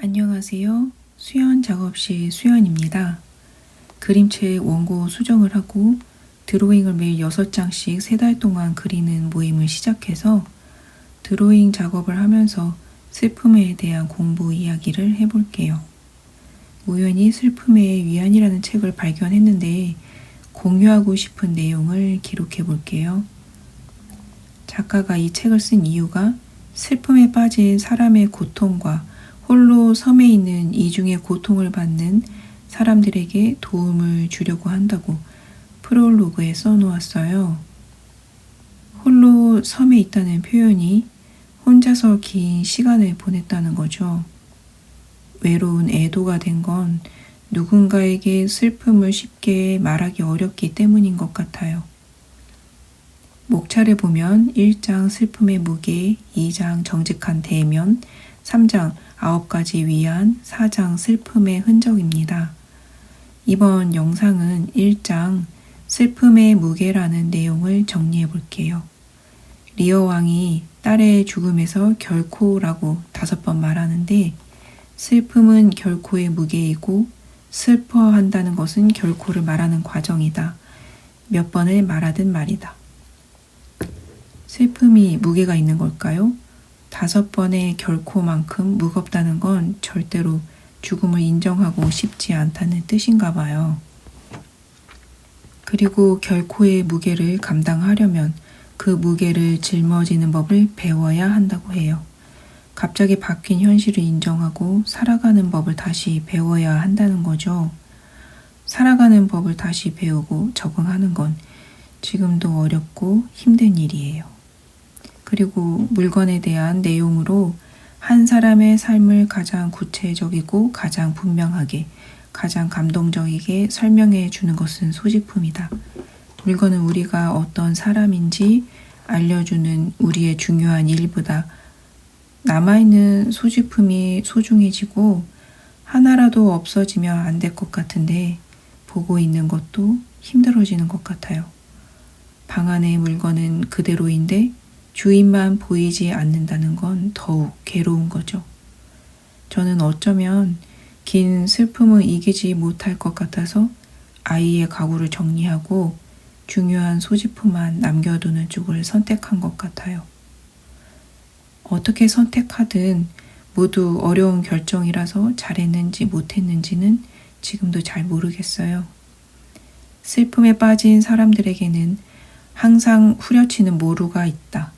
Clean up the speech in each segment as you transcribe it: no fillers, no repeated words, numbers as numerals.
안녕하세요. 수연 작업실 수연입니다. 그림체 원고 수정을 하고 드로잉을 매일 6장씩 3달 동안 그리는 모임을 시작해서 드로잉 작업을 하면서 슬픔에 대한 공부 이야기를 해볼게요. 우연히 슬픔의 위안이라는 책을 발견했는데 공유하고 싶은 내용을 기록해 볼게요. 작가가 이 책을 쓴 이유가 슬픔에 빠진 사람의 고통과 홀로 섬에 있는 이중의 고통을 받는 사람들에게 도움을 주려고 한다고 프롤로그에 써놓았어요. 홀로 섬에 있다는 표현이 혼자서 긴 시간을 보냈다는 거죠. 외로운 애도가 된 건 누군가에게 슬픔을 쉽게 말하기 어렵기 때문인 것 같아요. 목차를 보면 1장 슬픔의 무게, 2장 정직한 대면, 3장 9가지 위안, 4장 슬픔의 흔적입니다. 이번 영상은 1장 슬픔의 무게라는 내용을 정리해 볼게요. 리어 왕이 딸의 죽음에서 결코라고 5번 말하는데 슬픔은 결코의 무게이고 슬퍼한다는 것은 결코를 말하는 과정이다. 몇 번을 말하든 말이다. 슬픔이 무게가 있는 걸까요? 5번의 결코만큼 무겁다는 건 절대로 죽음을 인정하고 싶지 않다는 뜻인가 봐요. 그리고 결코의 무게를 감당하려면 그 무게를 짊어지는 법을 배워야 한다고 해요. 갑자기 바뀐 현실을 인정하고 살아가는 법을 다시 배워야 한다는 거죠. 살아가는 법을 다시 배우고 적응하는 건 지금도 어렵고 힘든 일이에요. 그리고 물건에 대한 내용으로 한 사람의 삶을 가장 구체적이고 가장 분명하게, 가장 감동적이게 설명해 주는 것은 소지품이다. 물건은 우리가 어떤 사람인지 알려주는 우리의 중요한 일부다. 남아있는 소지품이 소중해지고 하나라도 없어지면 안 될 것 같은데 보고 있는 것도 힘들어지는 것 같아요. 방 안의 물건은 그대로인데 주인만 보이지 않는다는 건 더욱 괴로운 거죠. 저는 어쩌면 긴 슬픔을 이기지 못할 것 같아서 아이의 가구를 정리하고 중요한 소지품만 남겨두는 쪽을 선택한 것 같아요. 어떻게 선택하든 모두 어려운 결정이라서 잘했는지 못했는지는 지금도 잘 모르겠어요. 슬픔에 빠진 사람들에게는 항상 후려치는 모루가 있다.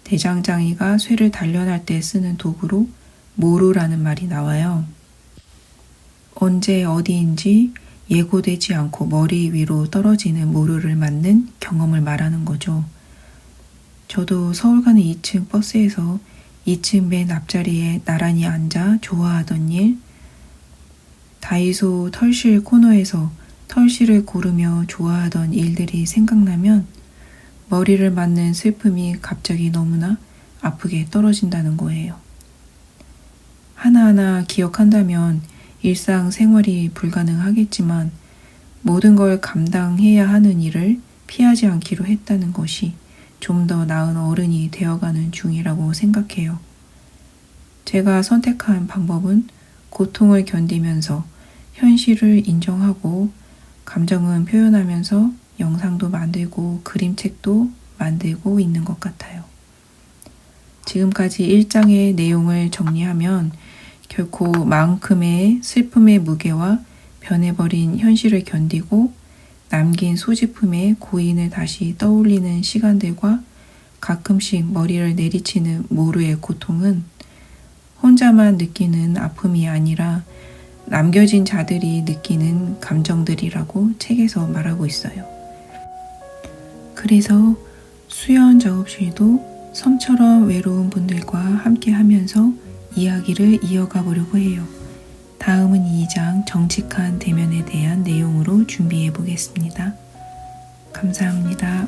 대장장이가 쇠를 단련할 때 쓰는 도구로 모루라는 말이 나와요. 언제 어디인지 예고되지 않고 머리 위로 떨어지는 모루를 맞는 경험을 말하는 거죠. 저도 서울 가는 2층 버스에서 2층 맨 앞자리에 나란히 앉아 좋아하던 일, 다이소 털실 코너에서 털실을 고르며 좋아하던 일들이 생각나면 머리를 맞는 슬픔이 갑자기 너무나 아프게 떨어진다는 거예요. 하나하나 기억한다면 일상생활이 불가능하겠지만 모든 걸 감당해야 하는 일을 피하지 않기로 했다는 것이 좀 더 나은 어른이 되어가는 중이라고 생각해요. 제가 선택한 방법은 고통을 견디면서 현실을 인정하고 감정은 표현하면서 영상도 만들고 그림책도 만들고 있는 것 같아요. 지금까지 1장의 내용을 정리하면 결코 마음큼의 슬픔의 무게와 변해버린 현실을 견디고 남긴 소지품의 고인을 다시 떠올리는 시간들과 가끔씩 머리를 내리치는 모루의 고통은 혼자만 느끼는 아픔이 아니라 남겨진 자들이 느끼는 감정들이라고 책에서 말하고 있어요. 그래서 수연 작업실도 섬처럼 외로운 분들과 함께 하면서 이야기를 이어가 보려고 해요. 다음은 2장 정직한 대면에 대한 내용으로 준비해 보겠습니다. 감사합니다.